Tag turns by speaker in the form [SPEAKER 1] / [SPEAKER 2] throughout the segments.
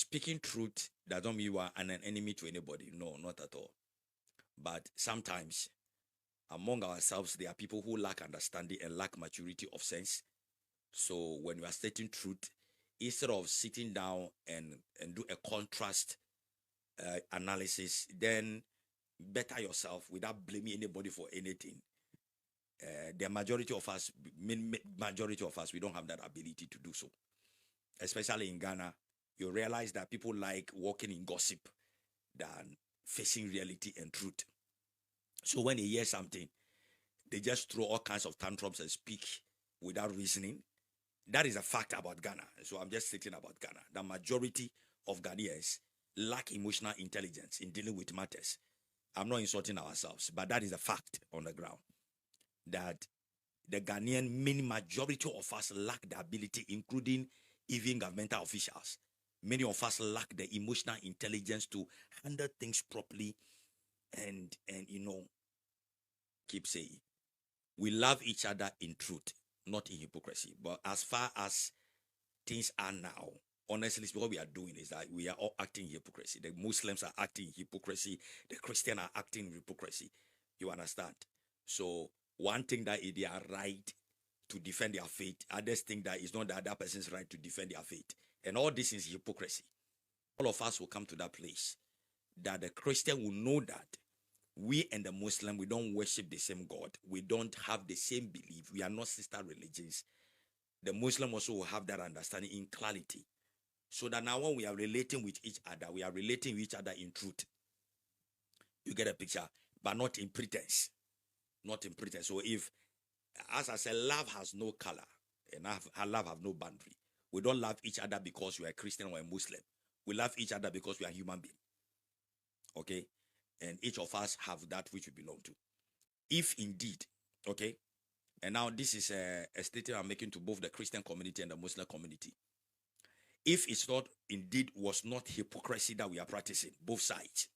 [SPEAKER 1] speaking truth doesn't mean you are an enemy to anybody. No, not at all. But sometimes among ourselves, there are people who lack understanding and lack maturity of sense. So when you are stating truth, instead of sitting down and do a contrast analysis, then better yourself without blaming anybody for anything. The majority of us, majority of us, we don't have that ability to do so. Especially in Ghana, you realize that people like walking in gossip than facing reality and truth. So when they hear something, they just throw all kinds of tantrums and speak without reasoning. That is a fact about Ghana. So I'm just stating about Ghana. The majority of Ghanaians lack emotional intelligence in dealing with matters. I'm not insulting ourselves, but that is a fact on the ground. That the Ghanaian main majority of us lack the ability, including even governmental officials. Many of us lack the emotional intelligence to handle things properly and keep saying. We love each other in truth, not in hypocrisy. But as far as things are now, honestly, what we are doing is that we are all acting in hypocrisy. The Muslims are acting in hypocrisy. The Christians are acting in hypocrisy. You understand? So one thing that is their right to defend their faith. Others think that it's not the other person's right to defend their faith. And all this is hypocrisy. All of us will come to that place that the Christian will know that we and the Muslim, we don't worship the same God. We don't have the same belief. We are not sister religions. The Muslim also will have that understanding in clarity. So that now when we are relating with each other, we are relating with each other in truth. You get a picture, but not in pretense. Not in pretense. So if, as I said, love has no color and love have no boundary. We don't love each other because we are a Christian or a Muslim. We love each other because we are human beings. Okay? And each of us have that which we belong to. If indeed, okay, and now this is a statement I'm making to both the Christian community and the Muslim community. If it's not indeed was not hypocrisy that we are practicing, both sides,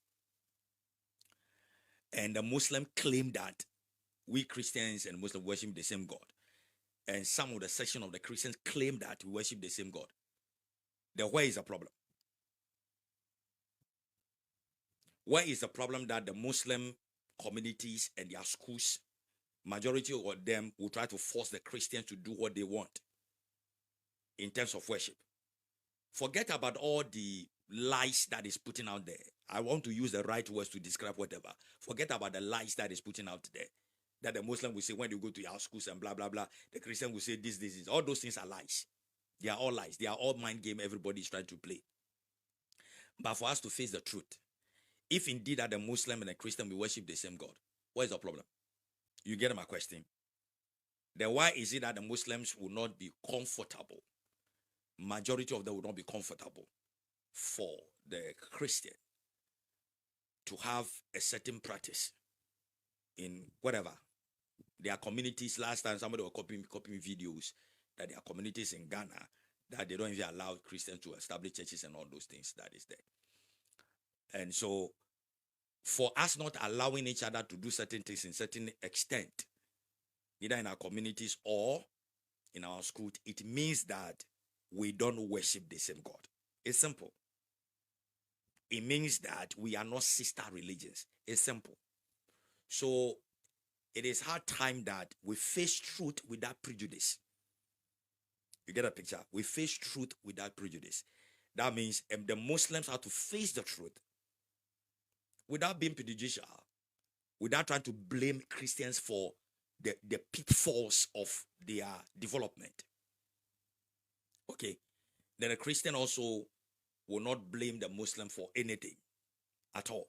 [SPEAKER 1] and the Muslim claim that we Christians and Muslims worship the same God, and some of the section of the Christians claim that we worship the same God, then where is the problem? Where is the problem that the Muslim communities and their schools, majority of them will try to force the Christians to do what they want in terms of worship? Forget about all the lies that is putting out there. I want to use the right words to describe whatever. Forget about the lies that is putting out there. That the Muslim will say when you go to your schools and blah, blah, blah. The Christian will say this. All those things are lies. They are all lies. They are all mind game everybody is trying to play. But for us to face the truth, if indeed that the Muslim and the Christian will worship the same God, what is the problem? You get my question? Then why is it that the Muslims will not be comfortable? Majority of them will not be comfortable for the Christian to have a certain practice in whatever their communities. Last time somebody was copying videos that there are communities in Ghana that they don't even allow Christians to establish churches and all those things that is there. And so for us not allowing each other to do certain things in certain extent, either in our communities or in our school, it means that we don't worship the same God. It's simple. It means that we are not sister religions. It's simple. So it is hard time that we face truth without prejudice. You get a picture? We face truth without prejudice. That means the Muslims have to face the truth without being prejudicial, without trying to blame Christians for the pitfalls of their development. Okay. Then a Christian also will not blame the Muslim for anything at all.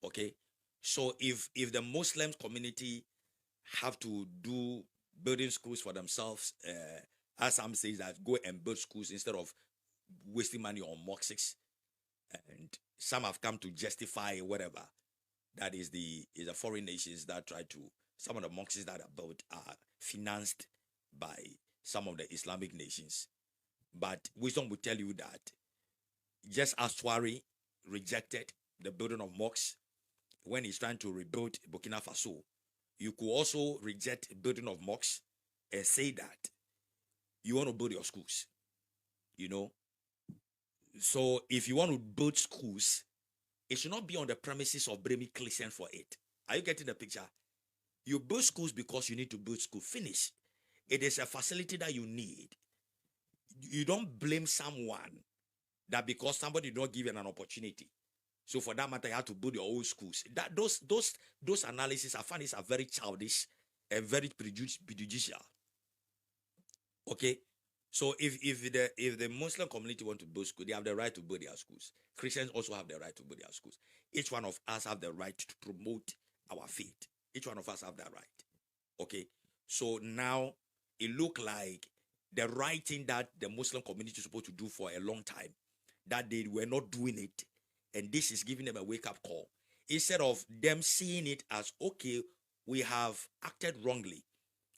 [SPEAKER 1] Okay. So if the Muslim community have to do building schools for themselves, as some say that go and build schools instead of wasting money on mosques, and some have come to justify whatever that is the foreign nations that try to, some of the mosques that are built are financed by some of the Islamic nations. But wisdom will tell you that just as Tuari rejected the building of mosques when he's trying to rebuild Burkina Faso, you could also reject building of mosques and say that you want to build your schools, So if you want to build schools, it should not be on the premises of blaming Christians for it. Are you getting the picture? You build schools because you need to build school. Finish. It is a facility that you need. You don't blame someone that because somebody did not give you an opportunity. So for that matter, you have to build your own schools. That those analyses I find are very childish and very prejudicial. Okay. So if the Muslim community want to build school, they have the right to build their schools. Christians also have the right to build their schools. Each one of us have the right to promote our faith. Each one of us have that right. Okay. So now it look like the right thing that the Muslim community is supposed to do for a long time, that they were not doing it, and this is giving them a wake-up call. Instead of them seeing it as, okay, we have acted wrongly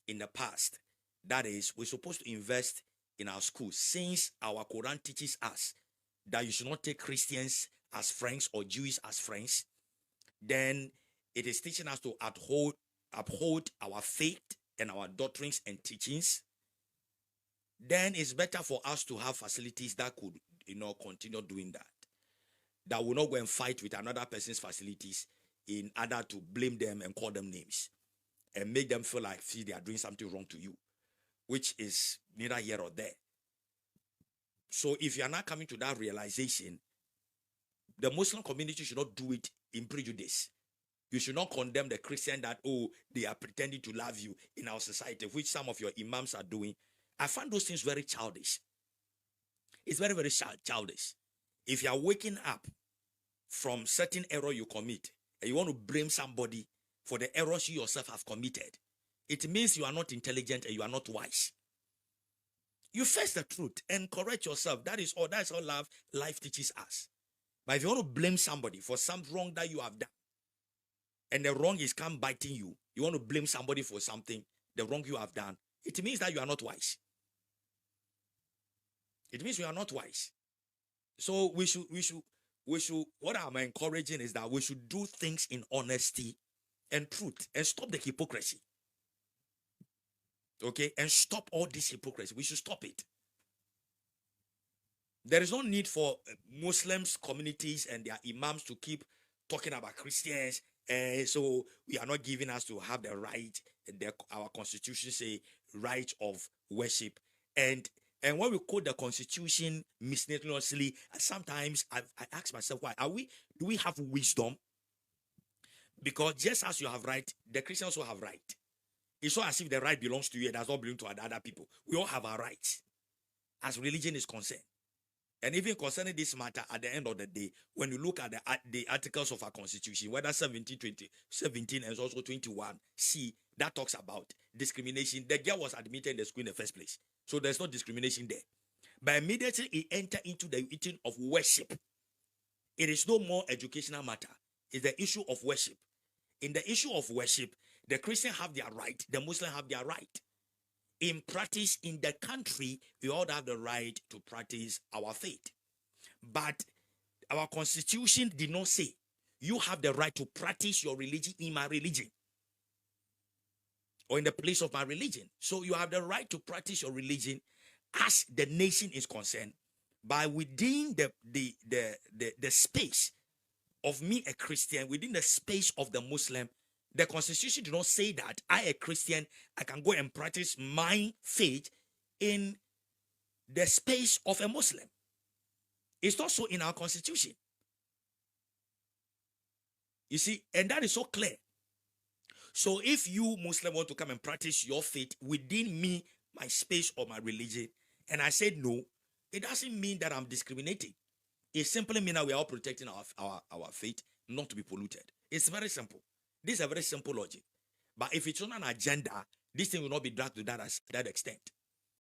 [SPEAKER 1] in the past. That is, we're supposed to invest in our schools, since our Quran teaches us that you should not take Christians as friends or Jews as friends. Then it is teaching us to uphold our faith and our doctrines and teachings. Then it's better for us to have facilities that could, continue doing that. That will not go and fight with another person's facilities in order to blame them and call them names and make them feel like, see, they are doing something wrong to you, which is neither here or there. So if you are not coming to that realization, the Muslim community should not do it in prejudice. You should not condemn the Christian that, oh, they are pretending to love you in our society, which some of your imams are doing. I find those things very childish. It's very, very childish. If you are waking up from certain error you commit and you want to blame somebody for the errors you yourself have committed, it means you are not intelligent and you are not wise. You face the truth and correct yourself. That is all. That's all life teaches us. But if you want to blame somebody for some wrong that you have done, and the wrong is come biting you, you want to blame somebody for something, the wrong you have done, it means that you are not wise. It means you are not wise. So we should, what I'm encouraging is that we should do things in honesty and truth and stop the hypocrisy. Okay? And stop all this hypocrisy. We should stop it. There is no need for Muslims, communities, and their imams to keep talking about Christians. So we are not giving us to have the right, our constitution say, right of worship. And when we quote the constitution miscellaneously, sometimes I ask myself, why do we have wisdom? Because just as you have right, the Christians also have right. It's not as if the right belongs to you, it does not belong to other people. We all have our rights as religion is concerned. And even concerning this matter, at the end of the day, when you look at the articles of our constitution, whether 17 and also 21, see, that talks about discrimination. The girl was admitted in the school in the first place. So there's no discrimination there. But immediately it entered into the eating of worship. It is no more educational matter. It's the issue of worship. In the issue of worship, the Christians have their right, the Muslims have their right. In practice, in the country, we all have the right to practice our faith. But our constitution did not say you have the right to practice your religion in my religion or in the place of my religion. So you have the right to practice your religion as the nation is concerned, by within the space of me, a Christian, within the space of the Muslim. The constitution did not say that I, a Christian, I can go and practice my faith in the space of a Muslim. It's not so in our constitution. You see, and that is so clear. So if you Muslim want to come and practice your faith within me, my space or my religion, and I said no, it doesn't mean that I'm discriminating. It simply means that we are all protecting our faith not to be polluted. It's very simple. This is a very simple logic. But if it's on an agenda, this thing will not be dragged to that extent.